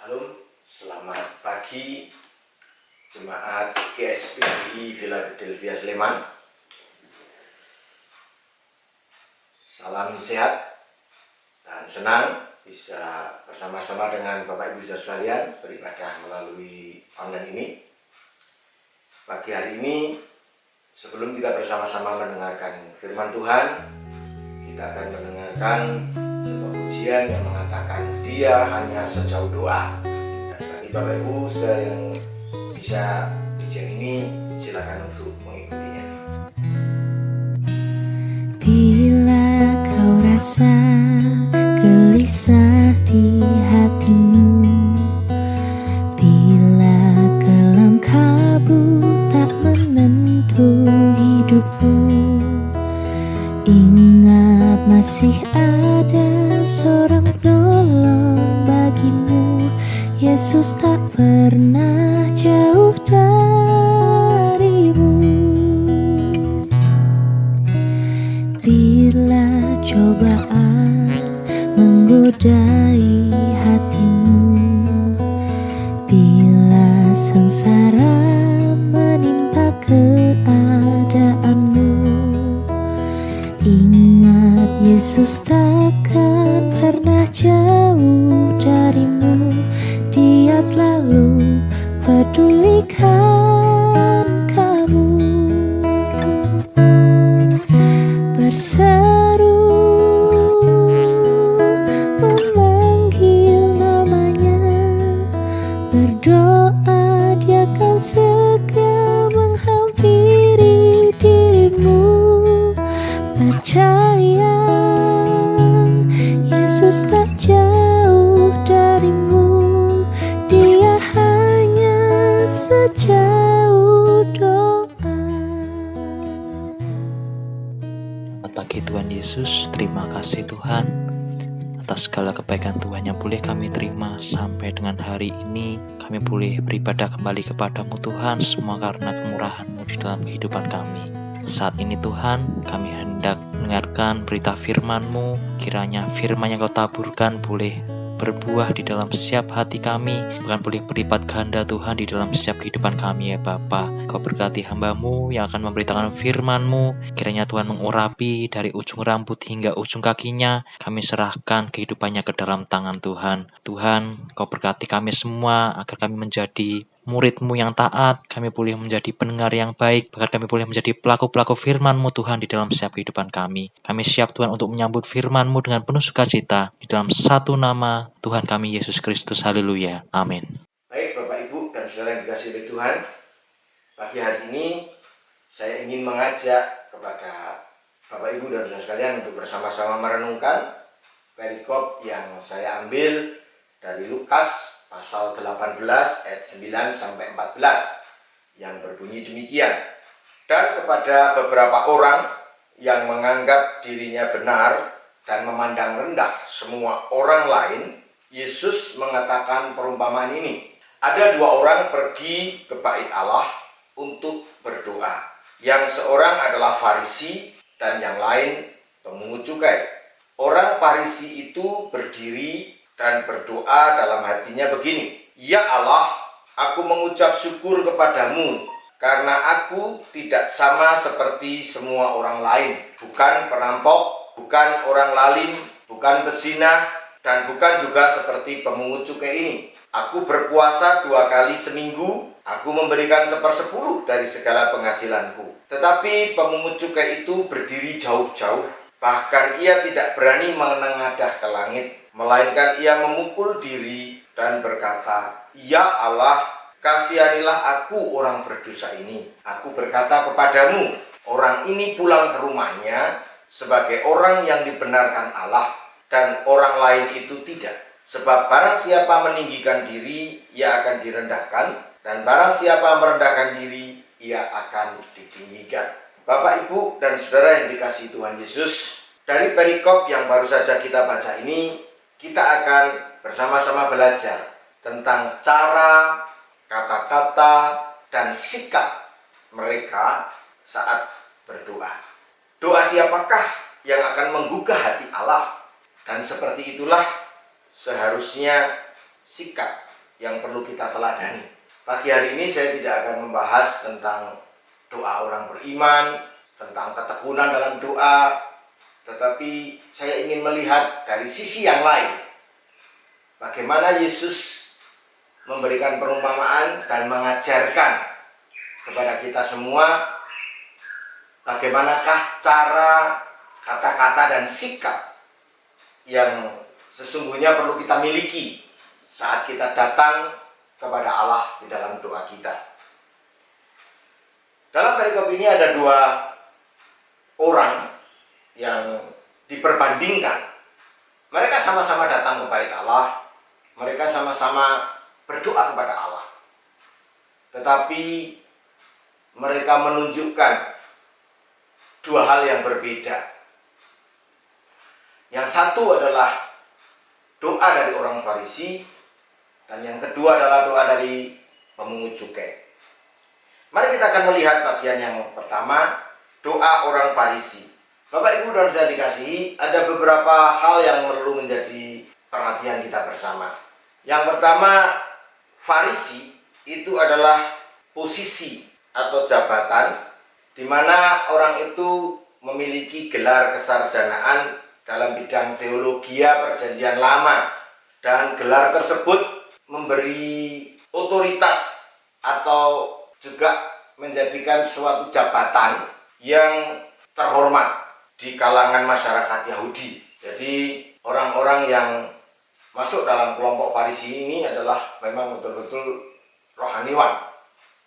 Halo, selamat pagi Jemaat GSPDI Philadelphia Sleman. Salam sehat dan senang bisa bersama-sama dengan Bapak Ibu Saudara sekalian beribadah melalui online ini. Pagi hari ini, sebelum kita bersama-sama mendengarkan firman Tuhan, kita akan mendengarkan sebuah pujian yang mengatakan Dia hanya sejauh doa. Dan bagi Bapak Ibu Saudara yang bisa pujian ini, silakan untuk mengikutinya. Bila kau rasa gelisah di hatimu, bila kelam kabut tak menentu hidupmu, ingat masih ada seorang penolong bagimu. Yesus tak pernah jauh darimu. Bila cobaan menggodai hatimu, bila sengsara menimpa keadaanmu, ingat Yesus takkan pernah jauh darimu. Dia selalu pedulikan kamu. Berseru memanggil namanya, berdoa Dia akan segera menghampiri dirimu. Percaya Yesus tak jauh darimu, Dia hanya sejauh doa. Selamat pagi Tuhan Yesus, terima kasih Tuhan atas segala kebaikan Tuhan yang boleh kami terima sampai dengan hari ini. Kami boleh beribadah kembali kepadamu Tuhan, semua karena kemurahan-Mu di dalam kehidupan kami. Saat ini Tuhan, kami hendak mendengarkan berita firman-Mu. Kiranya firman yang Kau taburkan boleh berbuah di dalam setiap hati kami, bahkan boleh berlipat ganda Tuhan di dalam setiap kehidupan kami ya Bapa. Kau berkati hamba-Mu yang akan memberitakan firman-Mu. Kiranya Tuhan mengurapi dari ujung rambut hingga ujung kakinya. Kami serahkan kehidupannya ke dalam tangan Tuhan. Tuhan, Kau berkati kami semua agar kami menjadi murid-Mu yang taat, kami boleh menjadi pendengar yang baik, bahkan kami boleh menjadi pelaku-pelaku firman-Mu Tuhan di dalam setiap kehidupan kami. Kami siap Tuhan untuk menyambut firman-Mu dengan penuh sukacita di dalam satu nama Tuhan kami Yesus Kristus. Haleluya. Amin. Baik Bapak Ibu dan Saudara yang dikasihi oleh Tuhan, pagi hari ini saya ingin mengajak kepada Bapak Ibu dan Saudara sekalian untuk bersama-sama merenungkan perikop yang saya ambil dari Lukas pasal 18 ayat 9 sampai 14 yang berbunyi demikian. Dan kepada beberapa orang yang menganggap dirinya benar dan memandang rendah semua orang lain, Yesus mengatakan perumpamaan ini. Ada dua orang pergi ke bait Allah untuk berdoa. Yang seorang adalah Farisi dan yang lain pemungut cukai. Orang Farisi itu berdiri dan berdoa dalam hatinya begini, Ya Allah, aku mengucap syukur kepadamu karena aku tidak sama seperti semua orang lain. Bukan perampok, bukan orang lalim, bukan pezina, dan bukan juga seperti pemungut cukai ini. Aku berpuasa 2 kali seminggu, aku memberikan 1/10 dari segala penghasilanku. Tetapi pemungut cukai itu berdiri jauh-jauh, bahkan ia tidak berani menengadah ke langit, melainkan ia memukul diri dan berkata, Ya Allah, kasihanilah aku orang berdosa ini. Aku berkata kepadamu, orang ini pulang ke rumahnya sebagai orang yang dibenarkan Allah, dan orang lain itu tidak. Sebab barang siapa meninggikan diri, ia akan direndahkan, dan barang siapa merendahkan diri, ia akan ditinggikan. Bapak, Ibu, dan Saudara yang dikasihi Tuhan Yesus, dari perikop yang baru saja kita baca ini, kita akan bersama-sama belajar tentang cara, kata-kata, dan sikap mereka saat berdoa. Doa siapakah yang akan menggugah hati Allah? Dan seperti itulah seharusnya sikap yang perlu kita teladani. Pagi hari ini saya tidak akan membahas tentang doa orang beriman, tentang ketekunan dalam doa, tetapi saya ingin melihat dari sisi yang lain. Bagaimana Yesus memberikan perumpamaan dan mengajarkan kepada kita semua bagaimanakah cara, kata-kata, dan sikap yang sesungguhnya perlu kita miliki saat kita datang kepada Allah di dalam doa kita. Dalam perikop ini ada dua orang yang diperbandingkan. Mereka sama-sama datang ke bait Allah, mereka sama-sama berdoa kepada Allah. Tetapi mereka menunjukkan dua hal yang berbeda. Yang satu adalah doa dari orang Farisi, dan yang kedua adalah doa dari pemungut cukai. Mari kita akan melihat bagian yang pertama, doa orang Farisi. Bapak, Ibu, dan saya dikasihi, ada beberapa hal yang perlu menjadi perhatian kita bersama. Yang pertama, Farisi itu adalah posisi atau jabatan di mana orang itu memiliki gelar kesarjanaan dalam bidang teologi Perjanjian Lama, dan gelar tersebut memberi otoritas atau juga menjadikan suatu jabatan yang terhormat di kalangan masyarakat Yahudi. Jadi orang-orang yang masuk dalam kelompok Farisi ini adalah memang betul-betul rohaniwan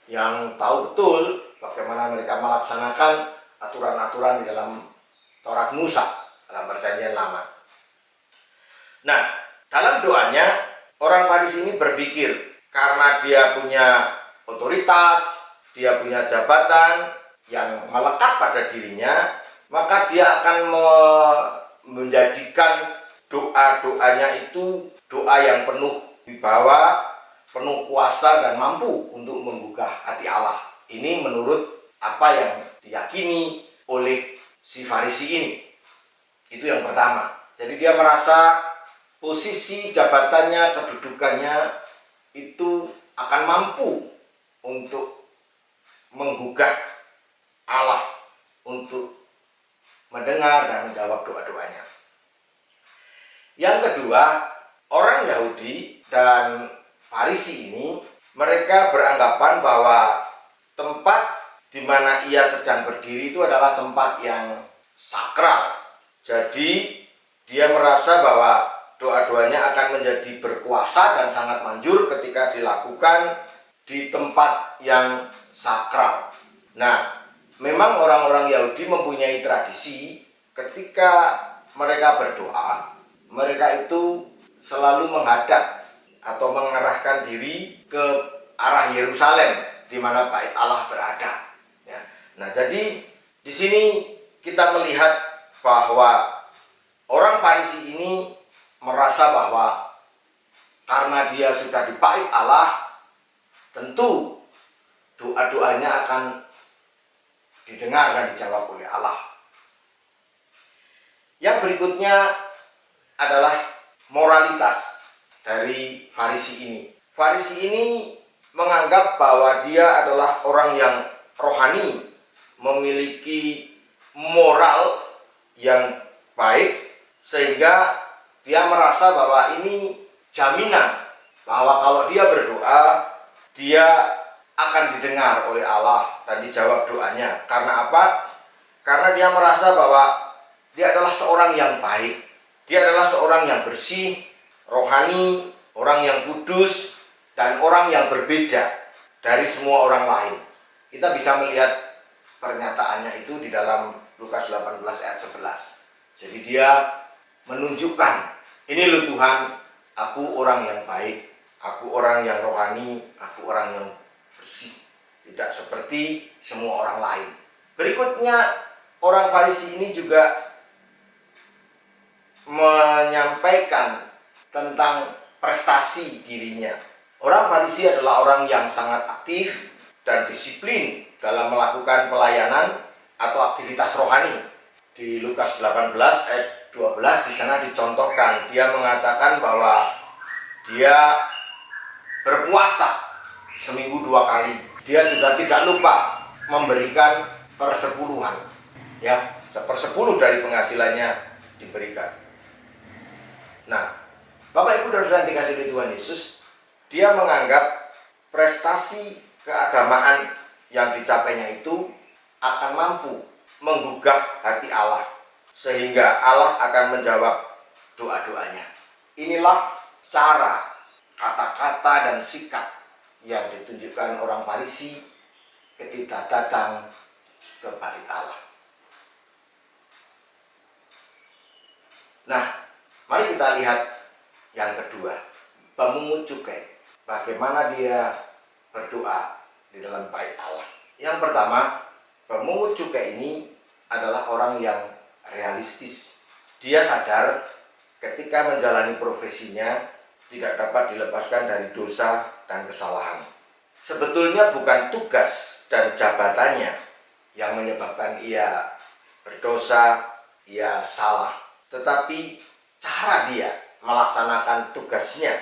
yang tahu betul bagaimana mereka melaksanakan aturan-aturan di dalam Taurat Musa dalam Perjanjian Lama. Nah, dalam doanya orang Farisi ini berpikir karena dia punya otoritas, dia punya jabatan yang melekat pada dirinya, maka dia akan menjadikan doa-doanya itu doa yang penuh wibawa, penuh kuasa, dan mampu untuk membuka hati Allah. Ini menurut apa yang diyakini oleh si Farisi ini. Itu yang pertama. Jadi dia merasa posisi jabatannya, kedudukannya itu akan mampu untuk menggugah Allah, untuk mendengar dan menjawab doa-doanya. Yang kedua, orang Yahudi dan Farisi ini, mereka beranggapan bahwa tempat di mana ia sedang berdiri itu adalah tempat yang sakral. Jadi dia merasa bahwa doa-doanya akan menjadi berkuasa dan sangat manjur ketika dilakukan di tempat yang sakral. Nah, memang orang-orang Yahudi mempunyai tradisi ketika mereka berdoa, mereka itu selalu menghadap atau mengarahkan diri ke arah Yerusalem di mana bait Allah berada. Ya. Nah, jadi di sini kita melihat bahwa orang Farisi ini merasa bahwa karena dia sudah di bait Allah, tentu doa-doanya akan didengar dan dijawab oleh Allah. Yang berikutnya adalah moralitas dari Farisi ini. Farisi ini menganggap bahwa dia adalah orang yang rohani, memiliki moral yang baik, sehingga dia merasa bahwa ini jaminan bahwa kalau dia berdoa, dia akan didengar oleh Allah dan dijawab doanya. Karena apa? Karena dia merasa bahwa dia adalah seorang yang baik, dia adalah seorang yang bersih, rohani, orang yang kudus, dan orang yang berbeda dari semua orang lain. Kita bisa melihat pernyataannya itu di dalam Lukas 18 ayat 11. Jadi dia menunjukkan, ini loh Tuhan, aku orang yang baik, aku orang yang rohani, aku orang yang bersih, tidak seperti semua orang lain. Berikutnya, orang Farisi ini juga menyampaikan tentang prestasi dirinya. Orang Farisi adalah orang yang sangat aktif dan disiplin dalam melakukan pelayanan atau aktivitas rohani. Di Lukas 18 ayat 12 di sana dicontohkan, dia mengatakan bahwa dia berpuasa seminggu 2 kali. Dia juga tidak lupa memberikan persepuluhan, ya, 1/10 dari penghasilannya diberikan. Nah, Bapak Ibu dan Saudara dikasih oleh Tuhan Yesus, dia menganggap prestasi keagamaan yang dicapainya itu akan mampu menggugah hati Allah, sehingga Allah akan menjawab doa-doanya. Inilah cara, kata-kata, dan sikap yang ditunjukkan orang Farisi ketika datang ke bait Allah. Nah, mari kita lihat yang kedua, pemungut cukai. Bagaimana dia berdoa di dalam bait Allah. Yang pertama, pemungut cukai ini adalah orang yang realistis. Dia sadar ketika menjalani profesinya tidak dapat dilepaskan dari dosa dan kesalahan. Sebetulnya bukan tugas dan jabatannya yang menyebabkan ia berdosa, ia salah, tetapi cara dia melaksanakan tugasnya,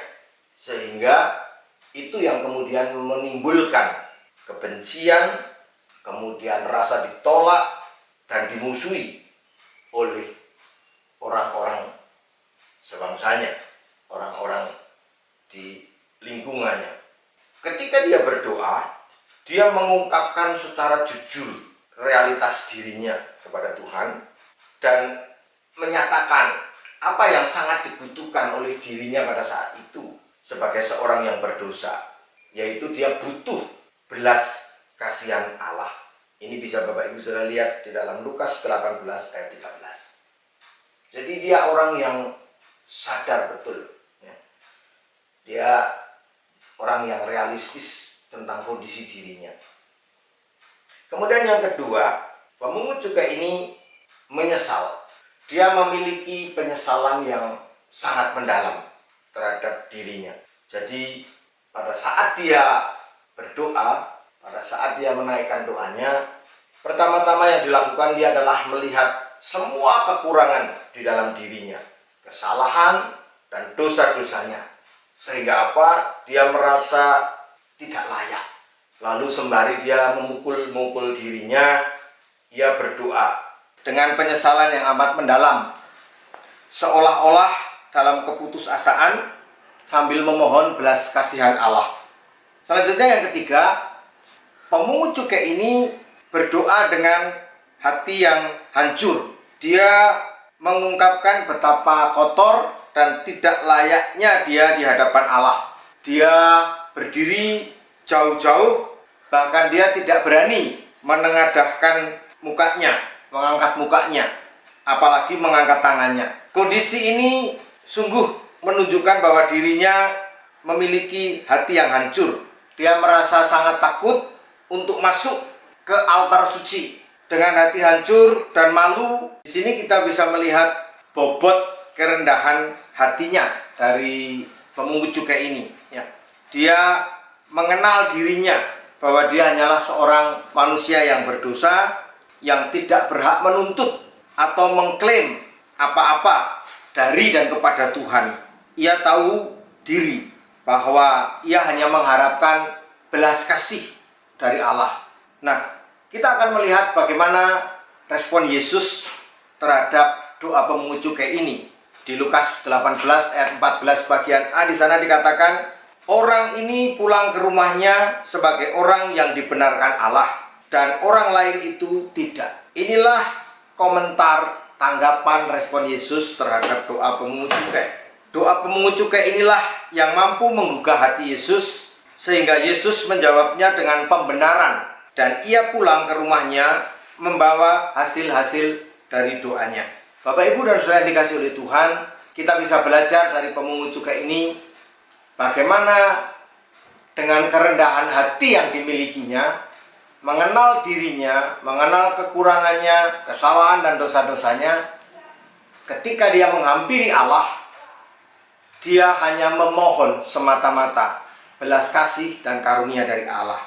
sehingga itu yang kemudian menimbulkan kebencian, kemudian rasa ditolak dan dimusuhi oleh orang-orang sebangsanya, orang-orang di lingkungannya. Ketika dia berdoa, dia mengungkapkan secara jujur realitas dirinya kepada Tuhan dan menyatakan apa yang sangat dibutuhkan oleh dirinya pada saat itu sebagai seorang yang berdosa, yaitu dia butuh belas kasihan Allah. Ini bisa Bapak Ibu Saudara lihat di dalam Lukas 18 ayat 13. Jadi dia orang yang sadar betul, ya. Dia orang yang realistis tentang kondisi dirinya. Kemudian yang kedua, pemungut cukai ini menyesal. Dia memiliki penyesalan yang sangat mendalam terhadap dirinya. Jadi pada saat dia berdoa, pada saat dia menaikkan doanya, pertama-tama yang dilakukan dia adalah melihat semua kekurangan di dalam dirinya, kesalahan dan dosa-dosanya. Sehingga apa? Dia merasa tidak layak. Lalu sembari dia memukul dirinya, ia berdoa dengan penyesalan yang amat mendalam, seolah-olah dalam keputusasaan sambil memohon belas kasihan Allah. Selanjutnya yang ketiga, pemungut cukai ini berdoa dengan hati yang hancur. Dia mengungkapkan betapa kotor dan tidak layaknya dia di hadapan Allah. Dia berdiri jauh-jauh, bahkan dia tidak berani menengadahkan mukanya, mengangkat mukanya, apalagi mengangkat tangannya. Kondisi ini sungguh menunjukkan bahwa dirinya memiliki hati yang hancur. Dia merasa sangat takut untuk masuk ke altar suci. Dengan hati hancur dan malu, di sini kita bisa melihat bobot kerendahan hatinya dari pemungut cukai ini. Ya. Dia mengenal dirinya bahwa dia hanyalah seorang manusia yang berdosa, yang tidak berhak menuntut atau mengklaim apa-apa dari dan kepada Tuhan. Ia tahu diri bahwa ia hanya mengharapkan belas kasih dari Allah. Nah, kita akan melihat bagaimana respon Yesus terhadap doa pemungut cukai ini. Di Lukas 18 ayat 14 bagian A, di sana dikatakan, orang ini pulang ke rumahnya sebagai orang yang dibenarkan Allah, dan orang lain itu tidak. Inilah komentar tanggapan respon Yesus terhadap doa pemungut cukai. Doa pemungut cukai inilah yang mampu menggugah hati Yesus, sehingga Yesus menjawabnya dengan pembenaran, dan ia pulang ke rumahnya membawa hasil-hasil dari doanya. Bapak Ibu dan Saudara yang dikasih oleh Tuhan, kita bisa belajar dari pemungut cukai ini bagaimana dengan kerendahan hati yang dimilikinya, mengenal dirinya, mengenal kekurangannya, kesalahan dan dosa-dosanya. Ketika dia menghampiri Allah, dia hanya memohon semata-mata belas kasih dan karunia dari Allah.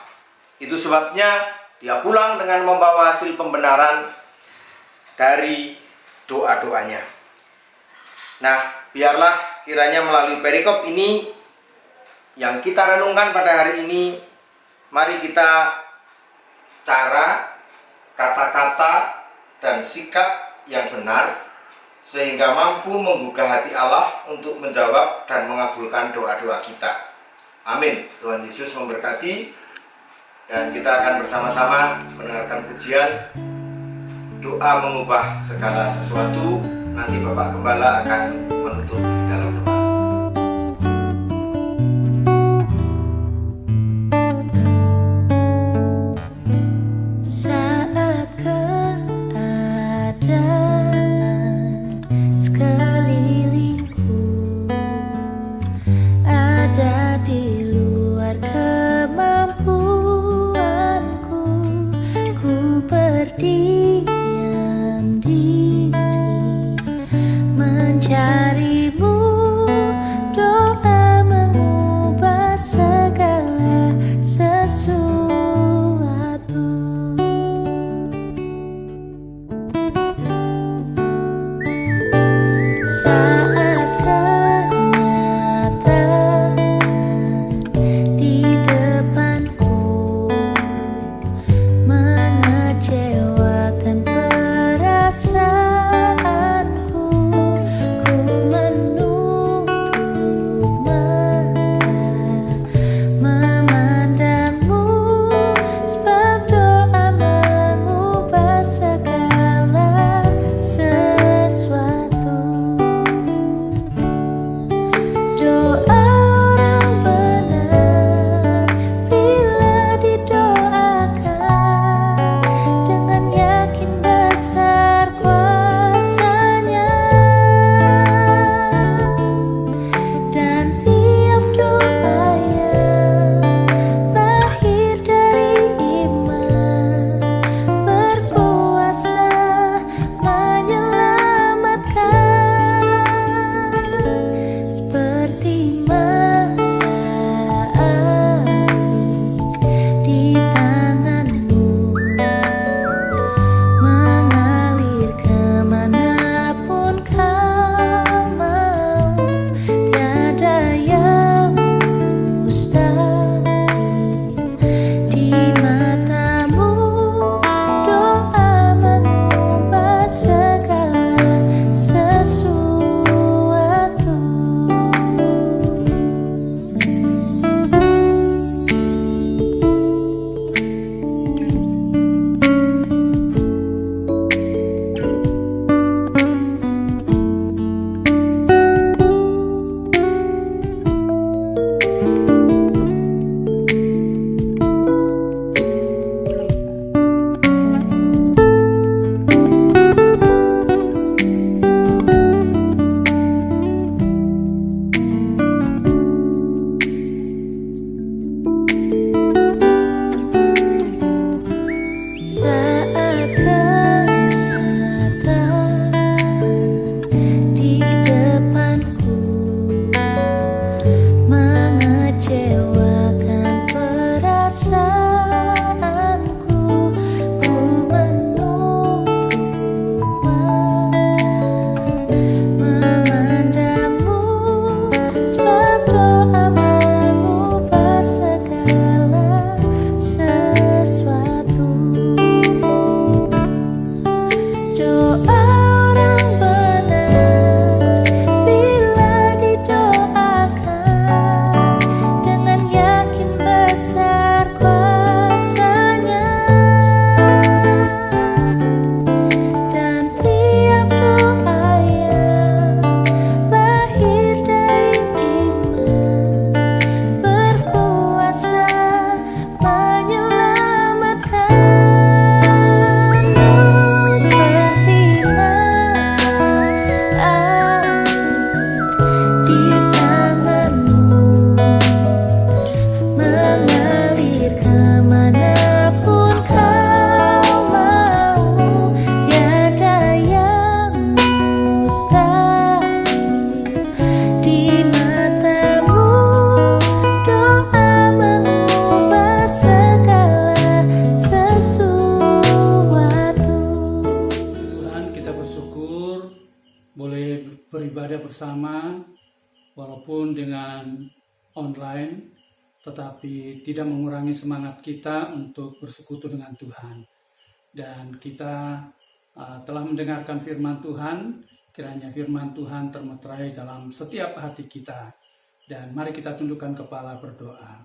Itu sebabnya dia pulang dengan membawa hasil pembenaran dari doa-doanya. Nah, biarlah kiranya melalui perikop ini yang kita renungkan pada hari ini, mari kita cara, kata-kata, dan sikap yang benar sehingga mampu menggugah hati Allah untuk menjawab dan mengabulkan doa-doa kita. Amin. Tuhan Yesus memberkati, dan kita akan bersama-sama mendengarkan pujian doa mengubah segala sesuatu. Nanti Bapak Gembala akan menutup dalam doa. Saat keadaan sekelilingku ada di luar kemampuanku, ku berdiam diri mencarimu. Doa mengubah segala sesuatu. Saat kenyataan di depanku mengecewakan perasaanku, ku menutup mata memandangmu, sebab doa mengubah segala sesuatu. Doa orang benar bila didoakan dengan yakin besar kuasanya, dan tiap doa yang lahir dari iman berkuasa menyelamatkan, seperti mata air di tanganmu, mengalir kemanapun kau mau. Tiada yang mustahil di matamu. Doa mengubah segala sesuatu. Saat kenyataan di depanku mengecewakan perasaanku, ku menutup mata memandangmu, sebab doa mengubah segala sesuatu. Doa orang benar bila didoakan dengan yakin besar kuasanya, dan tiap doa yang lahir dari iman berkuasa menyelamatkan, seperti mata air di tanganmu, mengalir kemanapun kau mau. Tiada yang mustahil di matamu. Doa mengubah segala sesuatu. Tuhan, kita bersyukur boleh beribadah bersama walaupun dengan online, tetapi tidak mengurangi semangat kita untuk bersekutu dengan Tuhan. Dan kita telah mendengarkan firman Tuhan, kiranya firman Tuhan termeterai dalam setiap hati kita. Dan mari kita tundukkan kepala berdoa.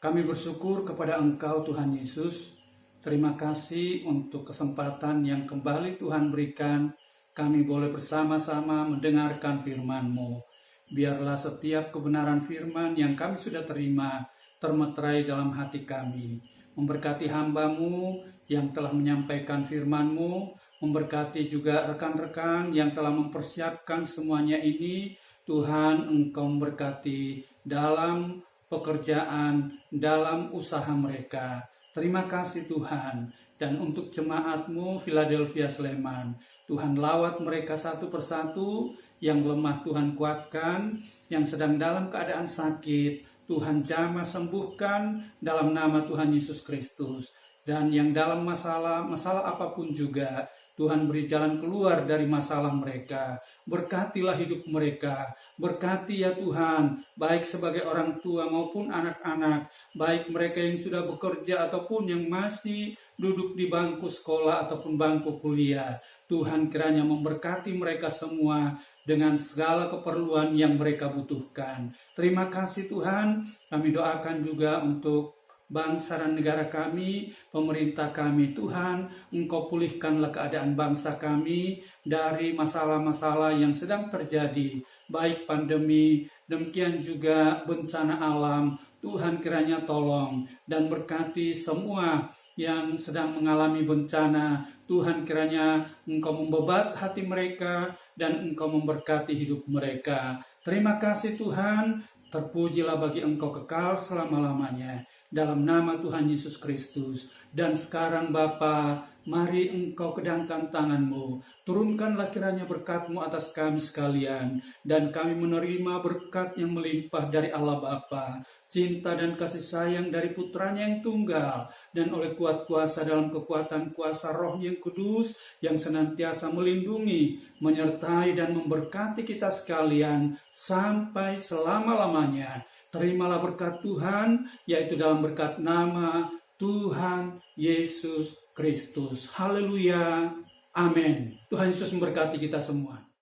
Kami bersyukur kepada Engkau Tuhan Yesus. Terima kasih untuk kesempatan yang kembali Tuhan berikan. Kami boleh bersama-sama mendengarkan firman-Mu. Biarlah setiap kebenaran firman yang kami sudah terima termeterai dalam hati kami. Memberkati hamba-Mu yang telah menyampaikan firman-Mu, memberkati juga rekan-rekan yang telah mempersiapkan semuanya ini. Tuhan, Engkau memberkati dalam pekerjaan, dalam usaha mereka. Terima kasih Tuhan. Dan untuk jemaat-Mu Philadelphia Sleman, Tuhan lawat mereka satu persatu, yang lemah Tuhan kuatkan, yang sedang dalam keadaan sakit Tuhan jamah sembuhkan dalam nama Tuhan Yesus Kristus. Dan yang dalam masalah apapun juga, Tuhan beri jalan keluar dari masalah mereka. Berkatilah hidup mereka. Berkati ya Tuhan, baik sebagai orang tua maupun anak-anak, baik mereka yang sudah bekerja ataupun yang masih duduk di bangku sekolah ataupun bangku kuliah. Tuhan kiranya memberkati mereka semua dengan segala keperluan yang mereka butuhkan. Terima kasih Tuhan. Kami doakan juga untuk bangsa dan negara kami, pemerintah kami. Tuhan, Engkau pulihkanlah keadaan bangsa kami dari masalah-masalah yang sedang terjadi, baik pandemi, demikian juga bencana alam. Tuhan kiranya tolong dan berkati semua yang sedang mengalami bencana. Tuhan kiranya Engkau membebat hati mereka dan Engkau memberkati hidup mereka. Terima kasih Tuhan, terpujilah bagi Engkau kekal selama-lamanya. Dalam nama Tuhan Yesus Kristus. Dan sekarang Bapa, mari Engkau kedangkan tangan-Mu. Turunkanlah kiranya berkat-Mu atas kami sekalian. Dan kami menerima berkat yang melimpah dari Allah Bapa, cinta dan kasih sayang dari Putranya yang tunggal, dan oleh kuat kuasa dalam kekuatan kuasa Roh yang kudus, yang senantiasa melindungi, menyertai dan memberkati kita sekalian sampai selama-lamanya. Terimalah berkat Tuhan, yaitu dalam berkat nama Tuhan Yesus Kristus. Haleluya. Amin. Tuhan Yesus memberkati kita semua.